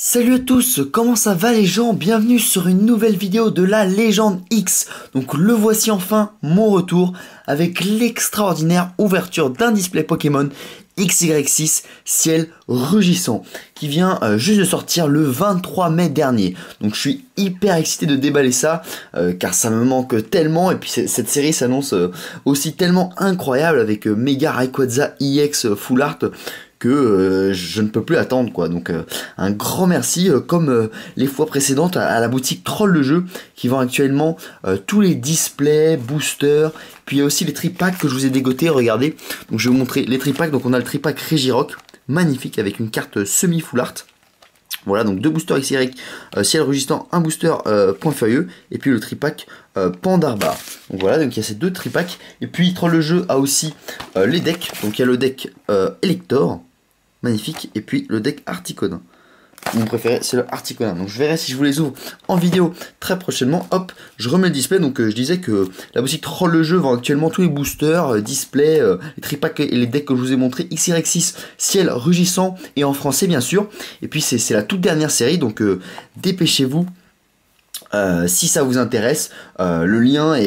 Salut à tous, comment ça va les gens? Bienvenue sur une nouvelle vidéo de la légende X. Donc le voici enfin, mon retour, avec l'extraordinaire ouverture d'un display Pokémon XY6 Ciel Rugissant, qui vient juste de sortir le 23 mai dernier. Donc je suis hyper excité de déballer ça, car ça me manque tellement, et puis cette série s'annonce aussi tellement incroyable avec Mega Rayquaza EX Full Art, que je ne peux plus attendre quoi. Donc un grand merci comme les fois précédentes à la boutique Troll le jeu qui vend actuellement tous les displays, boosters, puis il y a aussi les tripacks que je vous ai dégotés, regardez. Donc je vais vous montrer les tripacks. Donc on a le tripack Regirock, magnifique avec une carte semi full art. Voilà, donc deux boosters XY Ciel Rugissant, un booster Point Furieux, et puis le tripack Pandarbar. Donc voilà, donc il y a ces deux tripacks. Et puis Troll le jeu a aussi les decks. Donc il y a le deck Elector, magnifique, et puis le deck Articuno. Mon préféré c'est le Articuno. Donc je verrai si je vous les ouvre en vidéo très prochainement. Hop, je remets le display. Donc je disais que la boutique Troll le jeu vend actuellement tous les boosters, displays, les tripacks et les decks que je vous ai montré. XY6 Ciel Rugissant et en français bien sûr. Et puis c'est la toute dernière série, donc dépêchez-vous. Si ça vous intéresse, le lien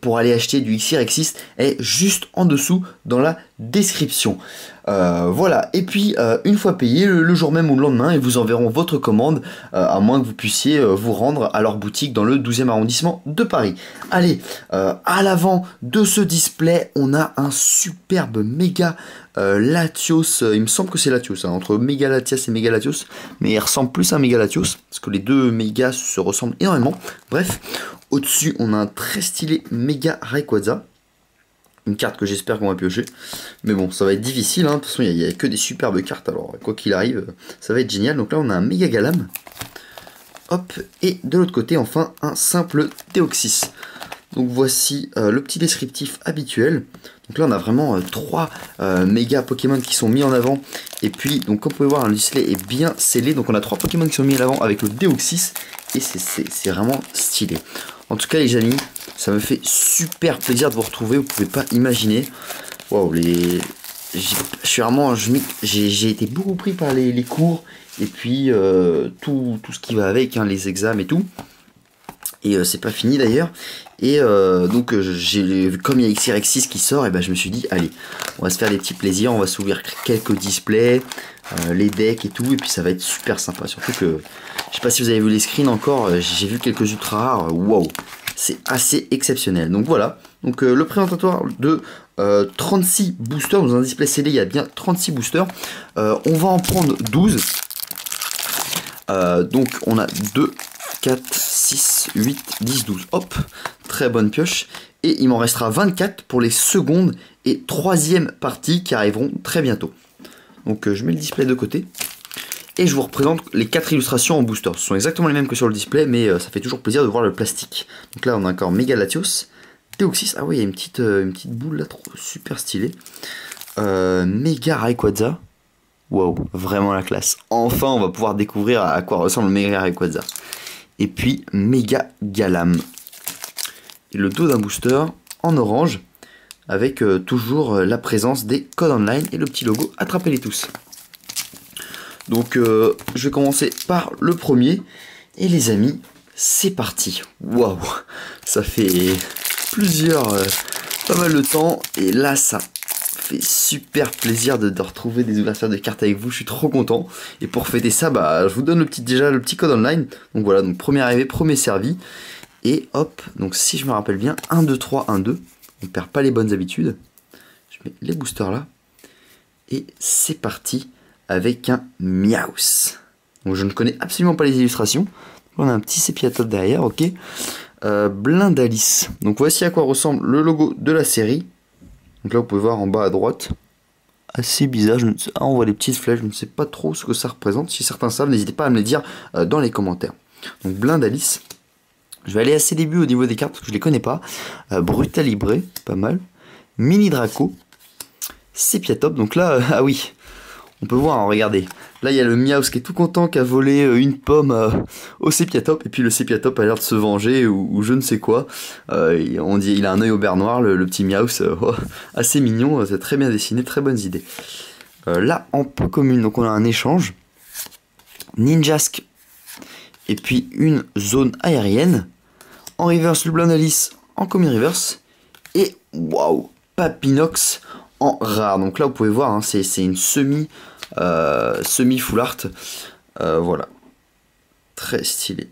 pour aller acheter du XY6 est juste en dessous dans la description. Voilà, et puis une fois payé, le jour même ou le lendemain, ils vous enverront votre commande, à moins que vous puissiez vous rendre à leur boutique dans le 12e arrondissement de Paris. Allez, à l'avant de ce display, on a un superbe méga Latios, il me semble que c'est Latios, hein, entre Méga Latias et Méga Latios, mais il ressemble plus à Méga Latios, parce que les deux mégas se ressemblent énormément. Bref, au-dessus, on a un très stylé Mega Rayquaza, une carte que j'espère qu'on va piocher, mais bon, ça va être difficile, hein. De toute façon, il n'y a que des superbes cartes, alors quoi qu'il arrive, ça va être génial. Donc là, on a un Méga Galam, hop, et de l'autre côté, enfin, un simple Deoxys. Donc voici le petit descriptif habituel. Donc là on a vraiment trois méga Pokémon qui sont mis en avant. Et puis donc comme vous pouvez voir, le display est bien scellé. Donc on a trois Pokémon qui sont mis en avant avec le Deoxys. Et c'est vraiment stylé. En tout cas les amis, ça me fait super plaisir de vous retrouver. Vous pouvez pas imaginer. Waouh, j'ai été beaucoup pris par les cours. Et puis tout ce qui va avec, hein, les examens et tout. Et c'est pas fini d'ailleurs. Et donc comme il y a XY6 qui sort, et ben je me suis dit allez, on va se faire des petits plaisirs, on va s'ouvrir quelques displays, les decks et tout, et puis ça va être super sympa. Surtout que je sais pas si vous avez vu les screens encore, j'ai vu quelques ultra rares, waouh, c'est assez exceptionnel. Donc voilà, donc le présentatoire de 36 boosters. Dans un display scellé il y a bien 36 boosters, on va en prendre 12. Donc on a 2, 4, 6, 8, 10, 12. Hop, très bonne pioche. Et il m'en restera 24 pour les secondes et troisième parties qui arriveront très bientôt. Donc je mets le display de côté. Et je vous représente les 4 illustrations en booster. Ce sont exactement les mêmes que sur le display, mais ça fait toujours plaisir de voir le plastique. Donc là on a encore Méga Latios, Deoxys. Ah oui, il y a une petite boule là, super stylée. Mega Rayquaza. Wow, vraiment la classe. Enfin on va pouvoir découvrir à quoi ressemble le Mega Rayquaza. Et puis Méga Galam. Et le dos d'un booster en orange avec toujours la présence des codes online et le petit logo Attrapez-les tous. Donc je vais commencer par le premier. Et les amis, c'est parti. Waouh, ça fait pas mal de temps. Et là ça fait super plaisir de retrouver des ouvertures de cartes avec vous. Je suis trop content. Et pour fêter ça, bah, je vous donne déjà le petit code online. Donc voilà, donc premier arrivé, premier servi. Et hop, donc si je me rappelle bien, 1, 2, 3, 1, 2. On ne perd pas les bonnes habitudes. Je mets les boosters là. Et c'est parti avec un Meowth. Donc je ne connais absolument pas les illustrations. On a un petit Sepiatop derrière, ok. Blindalis. Donc voici à quoi ressemble le logo de la série. Donc là vous pouvez voir en bas à droite. Assez bizarre, on voit des petites flèches, je ne sais pas trop ce que ça représente. Si certains savent, n'hésitez pas à me le dire dans les commentaires. Donc Blindalis. Je vais aller assez début au niveau des cartes parce que je les connais pas. Brutalibré, pas mal. Mini Draco. Sepiatop. Donc là, ah oui, on peut voir, hein, regardez. Là, il y a le Meowth qui est tout content, qui a volé une pomme au Sepiatop. Et puis le Sepiatop a l'air de se venger ou je ne sais quoi. On dit il a un œil au beurre noir, le petit Meowth. Assez mignon, c'est très bien dessiné, très bonnes idées. Là, en peu commune, donc on a un échange. Ninjask. Et puis une zone aérienne. En reverse, le Blonde Alice en common reverse. Et waouh, Papinox en rare. Donc là, vous pouvez voir, hein, c'est une semi full art. Voilà. Très stylé.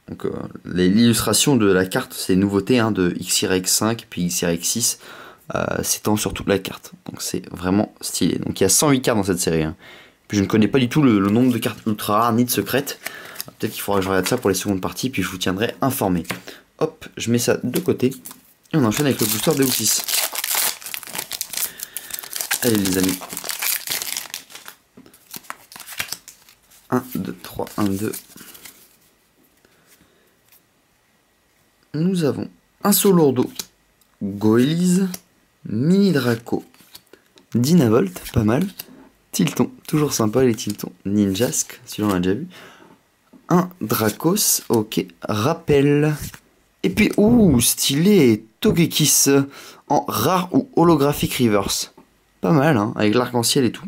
Donc l'illustration de la carte, c'est une nouveauté hein, de XYX5 puis XYX6. S'étend sur toute la carte. Donc c'est vraiment stylé. Donc il y a 108 cartes dans cette série. Hein. Puis je ne connais pas du tout le nombre de cartes ultra rares ni de secrètes. Peut-être qu'il faudra que je regarde ça pour les secondes parties, puis je vous tiendrai informé. Hop, je mets ça de côté. Et on enchaîne avec le booster de O6. Allez les amis. 1, 2, 3, 1, 2. Nous avons un Solourdo, Goélise, Mini Draco, Dynavolt, pas mal. Tilton, toujours sympa les Tiltons. Ninjask, celui-là on l'a déjà vu. Un Dracos, ok. Rappel. Et puis, ouh, stylé, Togekiss en rare ou holographique reverse. Pas mal, hein, avec l'arc-en-ciel et tout.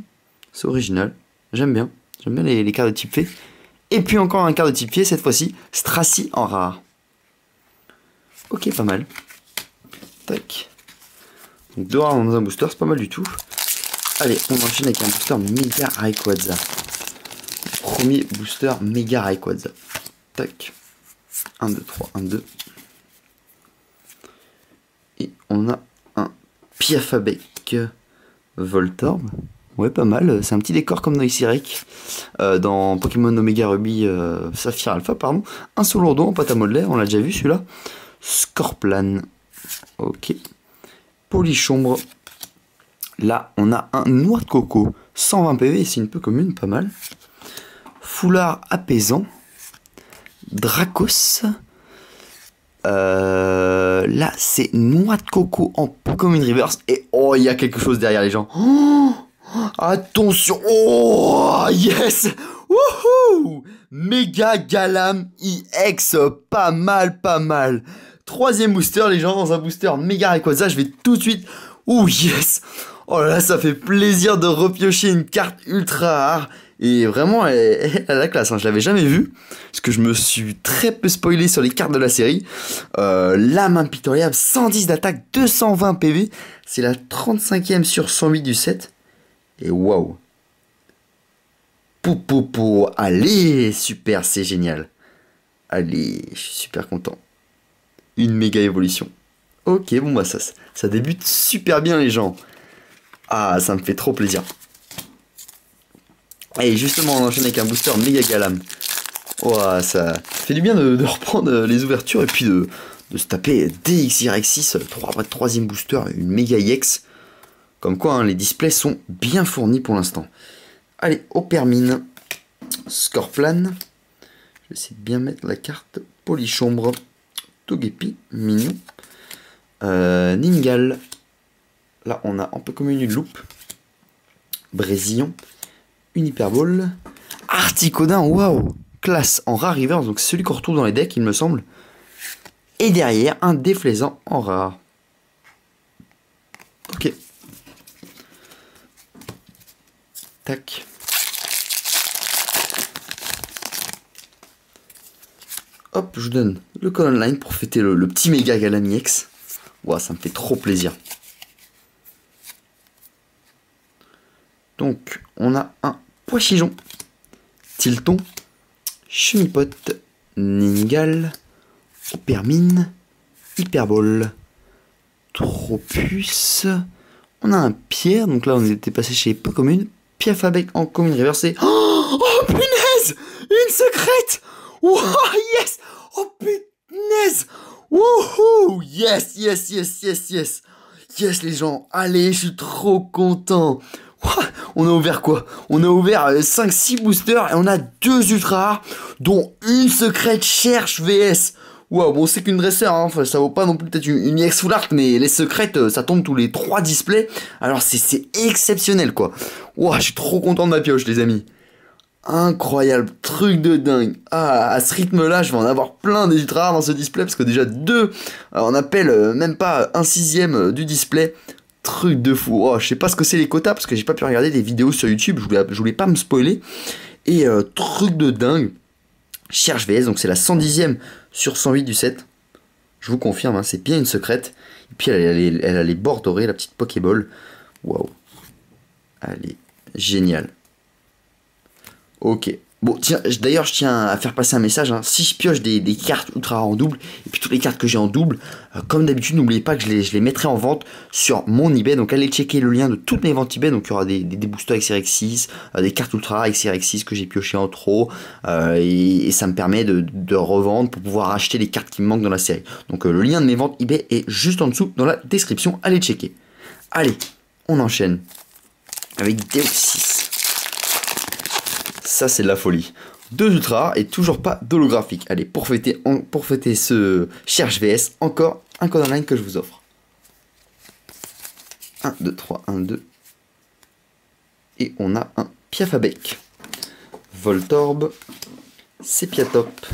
C'est original, j'aime bien. J'aime bien les cartes de type fée. Et puis encore un carte de type fée, cette fois-ci, Stracy en rare. Ok, pas mal. Tac. Donc 2 rares dans un booster, c'est pas mal du tout. Allez, on enchaîne avec un booster Mega Rayquaza. Premier booster Mega Rayquaza. Tac. 1, 2, 3, 1, 2. Et on a un Piafabec Voltorb. Ouais, pas mal. C'est un petit décor comme dans Xyrek. Dans Pokémon Omega Ruby Saphir Alpha, pardon. Un Solourdo en pâte à modeler, on l'a déjà vu celui-là. Scorplan. Ok. Polichombre. Là, on a un Noix de Coco. 120 PV, c'est une peu commune, pas mal. Foulard apaisant. Dracos. Là, c'est Noix de Coco en Pokémon Reverse. Et oh, il y a quelque chose derrière les gens. Oh, attention. Oh, yes. Wouhou. Méga Galam EX. Pas mal, pas mal. Troisième booster, les gens, dans un booster Méga Rayquaza. Je vais tout de suite. Oh, yes. Oh là là, ça fait plaisir de repiocher une carte ultra rare. Et vraiment, elle a la classe, hein. Je l'avais jamais vue. Parce que je me suis très peu spoilé sur les cartes de la série. Lame impitoyable, 110 d'attaque, 220 PV. C'est la 35e sur 108 du set. Et waouh. Poupoupou. Allez, super, c'est génial. Allez, je suis super content. Une méga évolution. Ok, bon bah ça débute super bien les gens. Ah, ça me fait trop plaisir. Et justement, on enchaîne avec un booster Méga Galam. Oh, ça fait du bien de reprendre les ouvertures et puis de se taper DXYX6, 3e booster, une Méga EX. Comme quoi, hein, les displays sont bien fournis pour l'instant. Allez, Opermine, Scorplan. Je vais essayer de bien mettre la carte. Polichombre, Togepi, mignon. Ningal. Là, on a un peu comme une loupe. Brésillon. Une Hyperball. Articodin, waouh. Classe en rare reverse, donc c'est celui qu'on retrouve dans les decks, il me semble. Et derrière, un Déflaisant en rare. Ok. Tac. Hop, je vous donne le code online pour fêter le petit Méga Galam EX. Ouah, ça me fait trop plaisir. Donc, on a un Poichijon, Tilton, Chemipot, Ningal, Opermine, Hyperball, Tropius. On a un Pierre, donc là on était passé chez peu commune. Piafabec en commune reversée. Oh, punaise! Une secrète! Wow, yes! Oh, punaise! Wouhou! Yes, yes, yes, yes, yes! Yes, les gens! Allez, je suis trop content! On a ouvert quoi? On a ouvert 5-6 boosters et on a 2 ultra rares, dont une secrète cherche VS. Waouh, bon, c'est qu'une dresseur, hein. Enfin, ça vaut pas non plus peut-être une EX full art, mais les secrètes, ça tombe tous les 3 displays. Alors, c'est exceptionnel, quoi. Waouh, je suis trop content de ma pioche, les amis. Incroyable, truc de dingue. Ah, à ce rythme-là, je vais en avoir plein des ultra rares dans ce display, parce que déjà 2, on appelle même pas 1/6 du display. Truc de fou. Oh, je sais pas ce que c'est les quotas parce que j'ai pas pu regarder des vidéos sur YouTube. Je voulais pas me spoiler. Et truc de dingue, Cherche VS, donc c'est la 110e sur 108 du set. Je vous confirme, hein, c'est bien une secrète. Et puis elle a les bords dorés, la petite Pokéball. Waouh. Elle est géniale. Ok. Bon, tiens, d'ailleurs, je tiens à faire passer un message. Hein. Si je pioche des cartes ultra rares en double, et puis toutes les cartes que j'ai en double, comme d'habitude, n'oubliez pas que je les mettrai en vente sur mon eBay. Donc, allez checker le lien de toutes mes ventes eBay. Donc, il y aura des boosters XRX6, des cartes ultra rares XRX6 que j'ai pioché en trop. Et ça me permet de revendre pour pouvoir acheter les cartes qui me manquent dans la série. Donc, le lien de mes ventes eBay est juste en dessous dans la description. Allez checker. Allez, on enchaîne avec Deoxys. Ça, c'est de la folie. 2 ultra rares et toujours pas d'holographique. Allez, pour fêter ce Cherche VS, encore un code online que je vous offre. 1, 2, 3, 1, 2. Et on a un Piafabec, Voltorb, Sepiatop,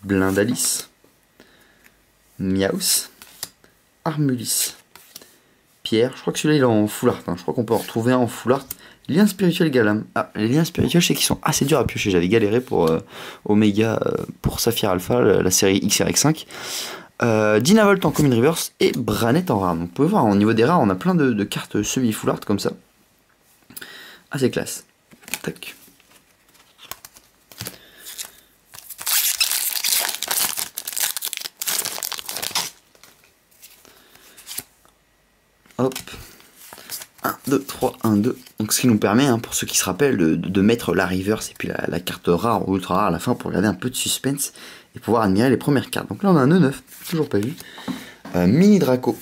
Blindalis, Miaus, Armulis, Pierre. Je crois que celui-là il est en full art. Hein. Je crois qu'on peut en retrouver un en full art. Lien spirituel Galam. Ah, les liens spirituels, je sais qu'ils sont assez durs à piocher. J'avais galéré pour Omega, pour Saphir Alpha, la série XRX5. Dynavolt en Common Reverse et Branette en rare. Donc, vous pouvez voir, au niveau des rares, on a plein de cartes semi-full art comme ça. Assez classe. Tac. Hop. 1, 2, 3, 1, 2. Donc ce qui nous permet, hein, pour ceux qui se rappellent, de mettre la reverse et puis la carte rare ou ultra rare à la fin pour garder un peu de suspense et pouvoir admirer les premières cartes. Donc là on a un E9, toujours pas vu. Mini Draco,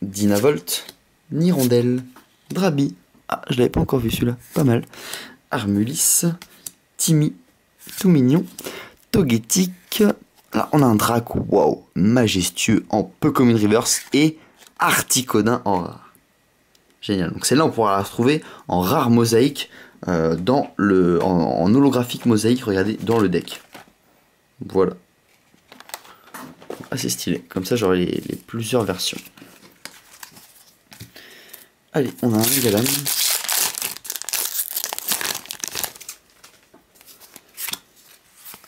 Dynavolt, Nirondelle, Drabi. Ah, je l'avais pas encore vu celui-là, pas mal. Armulis, Timmy, tout mignon. Togetic. Là on a un Draco, waouh, majestueux en peu common reverse et Articodin en rare. Génial. Donc celle-là, on pourra la retrouver en rare mosaïque, en holographique mosaïque, regardez, dans le deck. Voilà. Assez stylé. Comme ça, j'aurai les plusieurs versions. Allez, on a un Galam.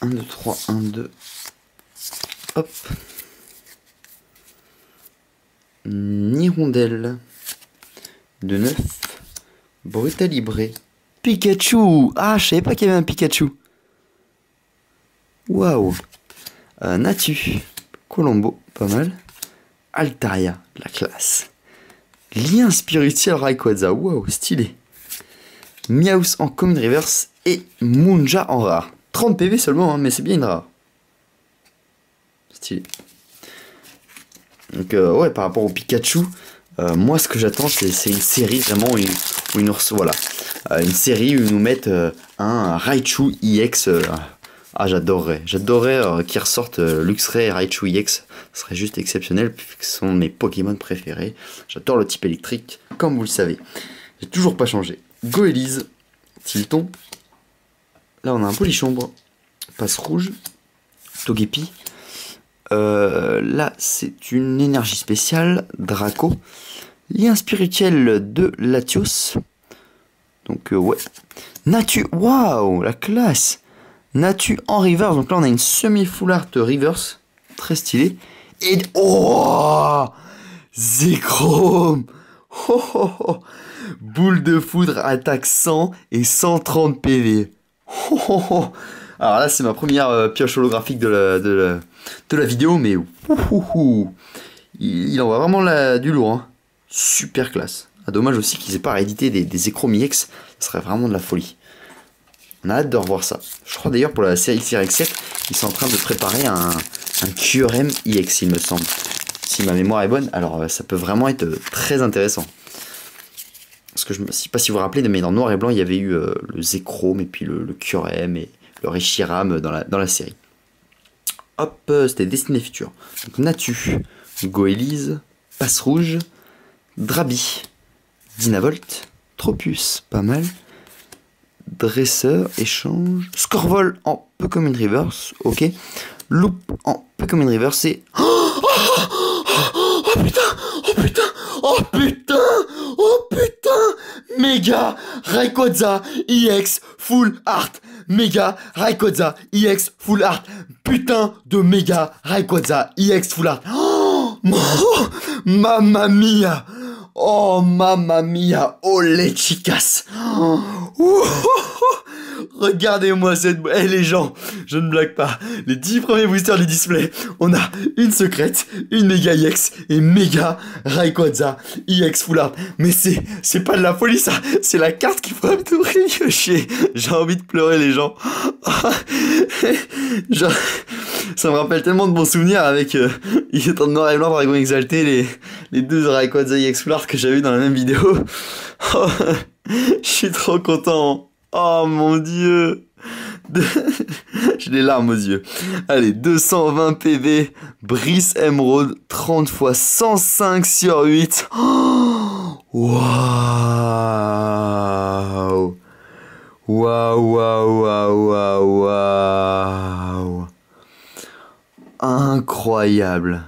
Un, 2, 3, 1, 2. Hop. Nirondelle. De 9, Brutalibré, Pikachu. Ah, je savais pas qu'il y avait un Pikachu. Waouh. Natu, Colombo, pas mal. Altaria, la classe. Lien spirituel Rayquaza, waouh, stylé. Miaus en Common Reverse et Munja en rare. 30 PV seulement, hein, mais c'est bien une rare. Stylé. Donc, ouais, par rapport au Pikachu. Moi, ce que j'attends, c'est une série vraiment voilà, une série où ils nous mettent un Raichu EX. Ah, j'adorerais qu'ils ressortent Luxray et Raichu EX. Ce serait juste exceptionnel, puisque ce sont mes Pokémon préférés. J'adore le type électrique, comme vous le savez. J'ai toujours pas changé. Goélise, Tilton. Là, on a un Polichombre, Passe Rouge, Togepi. Là, c'est une énergie spéciale, Draco. Lien spirituel de Latios. Donc, ouais. Natu, waouh, la classe. Natu en reverse. Donc là, on a une semi-full art reverse. Très stylé. Et, oh, Zekrom. Oh, oh, oh. Boule de foudre, attaque 100 et 130 PV. Oh, oh, oh. Alors là, c'est ma première pioche holographique de la vidéo, mais il envoie vraiment du lourd. Hein. Super classe. Ah, dommage aussi qu'ils aient pas réédité des Zekrom EX. Ce serait vraiment de la folie. On a hâte de revoir ça. Je crois d'ailleurs pour la série XRX7, ils sont en train de préparer un QRM EX, il me semble. Si ma mémoire est bonne, alors ça peut vraiment être très intéressant. Parce que je ne sais pas si vous vous rappelez, mais dans Noir et Blanc, il y avait eu le Zekrom et puis le QRM et le Reshiram dans la série. Hop, c'était Destiné Future. Donc Natu, Goélise, Passe Rouge, Drabi, Dynavolt, Tropius, pas mal. Dresseur, échange. Scorvol en Pokémon Reverse, ok. Loop en Pokémon Reverse et... Oh putain, oh putain, oh putain, oh putain. Méga Rayquaza EX Full Art Mega Rayquaza EX Full Art. Putain de Mega Rayquaza EX Full Art. Oh, mamma mia. Oh mamma mia. Oh les chicas. Regardez-moi cette... Eh les gens, je ne blague pas. Les 10 premiers boosters du display, on a une secrète, une méga EX et méga Rayquaza EX Full Art. Mais c'est pas de la folie ça, c'est la carte qui ferait tout piocher. J'ai envie de pleurer les gens. Genre, ça me rappelle tellement de bons souvenirs avec il est en noir et blanc Dragon Exalté, les deux Rayquaza EX Full Art que j'avais vu dans la même vidéo. Oh, je suis trop content. Oh mon dieu. J'ai des larmes aux yeux. Allez, 220 PV, Brice Emerald, 30 fois 105 sur 8. Oh, waouh. Waouh, waouh, waouh, waouh, waouh. Incroyable.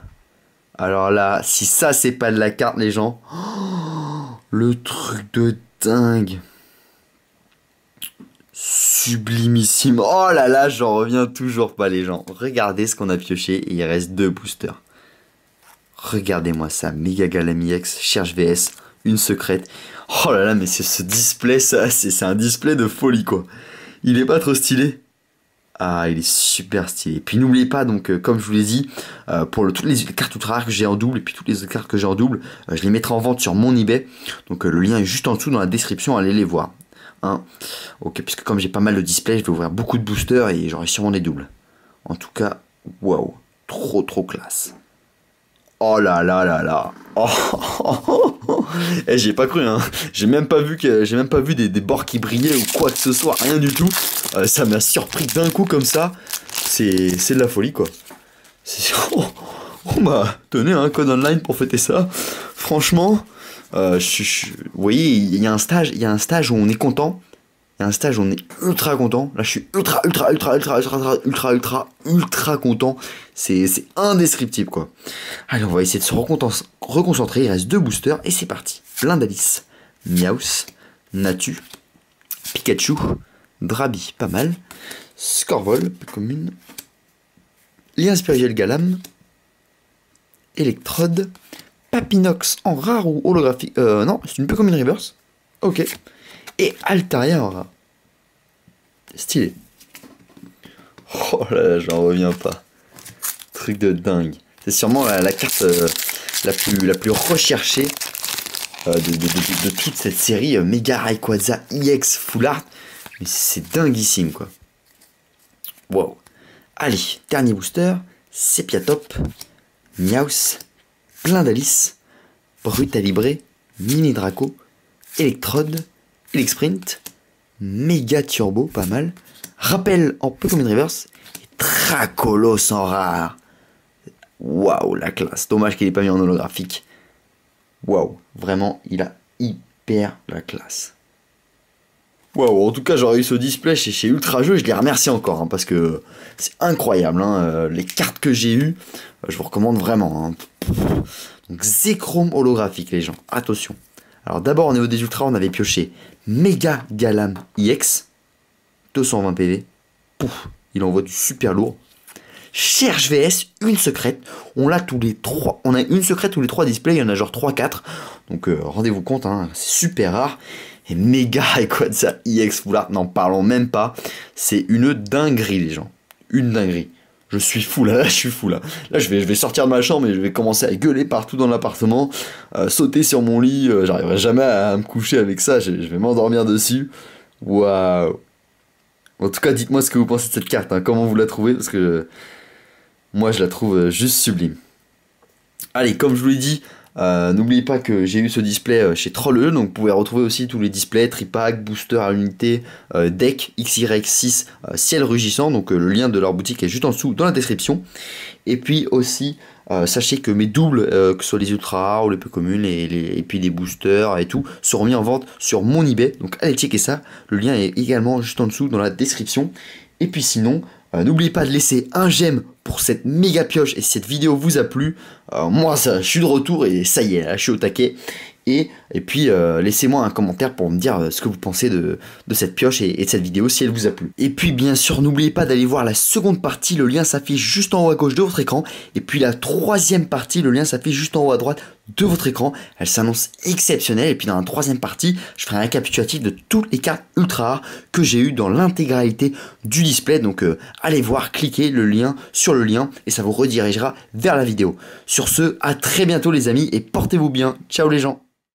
Alors là, si ça c'est pas de la carte les gens, oh, le truc de dingue. Sublimissime. Oh là là, j'en reviens toujours pas les gens. Regardez ce qu'on a pioché et il reste 2 boosters. Regardez-moi ça, Mega Galami X, Cherche VS, une secrète. Oh là là, mais c'est ce display, ça, c'est un display de folie quoi. Il est pas trop stylé. Ah, il est super stylé. Puis n'oubliez pas, donc, comme je vous l'ai dit, pour toutes les cartes ultra rares que j'ai en double, et puis toutes les autres cartes que j'ai en double, je les mettrai en vente sur mon eBay. Donc le lien est juste en dessous dans la description, allez les voir. Hein. Ok, puisque comme j'ai pas mal de displays, je vais ouvrir beaucoup de boosters et j'aurai sûrement des doubles. En tout cas, waouh, trop classe. Oh là là là là. Oh, oh, oh, oh. Eh, j'ai pas cru, hein. J'ai même pas vu des bords qui brillaient ou quoi que ce soit, rien du tout. Ça m'a surpris d'un coup comme ça. C'est de la folie quoi. On m'a donné un code online pour fêter ça. Franchement. Vous voyez, il y a un stage où on est content. Il y a un stage où on est ultra content. Là, je suis ultra content. C'est indescriptible, quoi. Allez, on va essayer de se reconcentrer. Il reste 2 boosters et c'est parti. Blindalice, Miaus, Natu, Pikachu, Drabi, pas mal. Scorvol, peu commune. Lien spirituel Galam, Electrode. Papinox en rare ou holographique. Non, c'est une peu comme une reverse. Ok. Et Altaria en rare. Stylé. Oh là là, j'en reviens pas. Truc de dingue. C'est sûrement la carte la plus recherchée de toute cette série. Mega Rayquaza EX Full Art. Mais c'est dinguissime quoi. Wow. Allez, dernier booster. Sepiatop. Miaus. Blindalice, Brutalibré, Mini Draco, Electrode, Elixprint, Méga Turbo, pas mal, Rappel en peu comme une reverse, et Dracolos en rare. Waouh, la classe. Dommage qu'il n'ait pas mis en holographique. Waouh, vraiment, il a hyper la classe. Waouh, en tout cas, j'aurais eu ce display chez Ultra Jeux, je les remercie encore, hein, parce que c'est incroyable, hein, les cartes que j'ai eues, je vous recommande vraiment. Hein. Donc, Zekrom holographique, les gens, attention. Alors, d'abord, au niveau des Ultras, on avait pioché Mega Galam EX, 220 PV, pouf, il envoie du super lourd. Cherche VS, une secrète, on l'a tous les 3, on a une secrète tous les 3 displays, il y en a genre 3-4, donc rendez-vous compte, hein, c'est super rare. Et Mega Rayquaza EX Full Art, n'en parlons même pas. C'est une dinguerie, les gens. Une dinguerie. Je suis fou là, je suis fou là. Là, je vais sortir de ma chambre et je vais commencer à gueuler partout dans l'appartement, sauter sur mon lit. J'arriverai jamais à me coucher avec ça. Je vais m'endormir dessus. Waouh. En tout cas, dites-moi ce que vous pensez de cette carte. Hein. Comment vous la trouvez? Parce que moi, je la trouve juste sublime. Allez, comme je vous l'ai dit, n'oubliez pas que j'ai eu ce display chez Troll, donc vous pouvez retrouver aussi tous les displays, tripack, booster à l'unité, deck, XY6, ciel rugissant, donc le lien de leur boutique est juste en dessous dans la description. Et puis aussi, sachez que mes doubles, que ce soit les ultra rares ou les peu communes, et puis les boosters et tout, seront mis en vente sur mon eBay, donc allez checker ça, le lien est également juste en dessous dans la description. Et puis sinon, n'oubliez pas de laisser un j'aime pour cette méga pioche et si cette vidéo vous a plu, moi ça, je suis de retour et ça y est, là, je suis au taquet. Et puis laissez-moi un commentaire pour me dire ce que vous pensez de cette pioche et de cette vidéo si elle vous a plu. Et puis bien sûr n'oubliez pas d'aller voir la seconde partie, le lien s'affiche juste en haut à gauche de votre écran. Et puis la troisième partie, le lien s'affiche juste en haut à droite de votre écran. Elle s'annonce exceptionnelle. Et puis dans la troisième partie, je ferai un récapitulatif de toutes les cartes ultra rares que j'ai eues dans l'intégralité du display. Donc allez voir, cliquez sur le lien et ça vous redirigera vers la vidéo. Sur ce, à très bientôt les amis et portez-vous bien. Ciao les gens.